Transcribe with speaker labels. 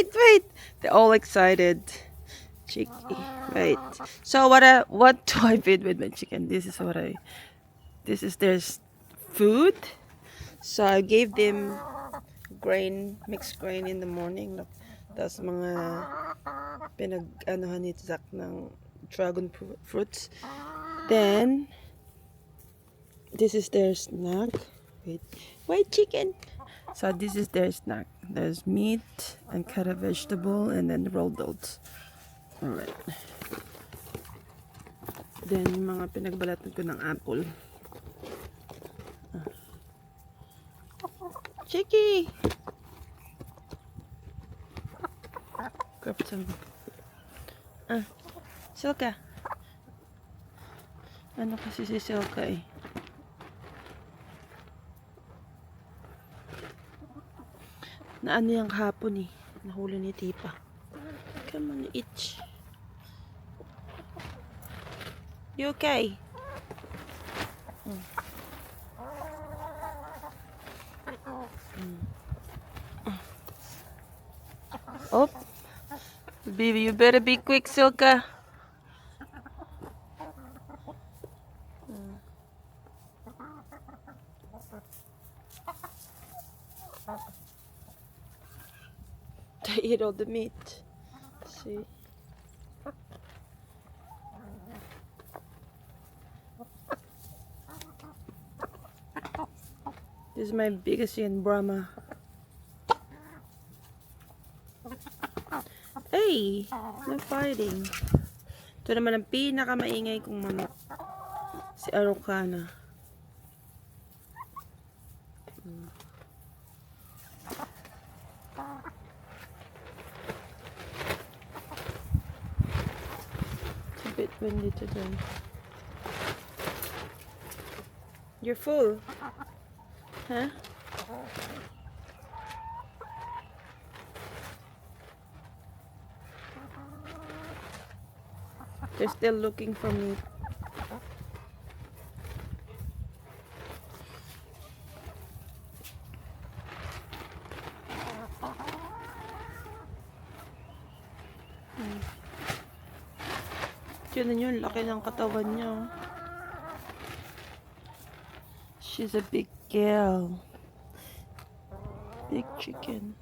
Speaker 1: wait. They're all excited. Chicky, wait. So what do I feed with my chicken? This is their food. So I gave them mixed grain in the morning. Tapos mga pinag-anuhan ni Zach ng dragon fruits. Then, this is their snack. Wait, chicken. So this is their snack. There's meat and cut a vegetable and then rolled oats. Alright. Then, yung mga pinagbalatan ko ng apple. Chicky! Grab some. Silka. Ano kasi si Silka eh. Na ano yung kahapon eh. Nahuli ni Tipa. Come on, itch. You okay? Oh. Baby, you better be quick, Silka. They eat all the meat. See? This is my biggest in Brahma. Hey! No fighting. Ito naman ang pinakamaingay kong manok. Si Araucana. It's a bit windy today. You're full. Huh? They're still looking for me. Yun yun, laki ng katawan niya. She's a big girl. Big chicken.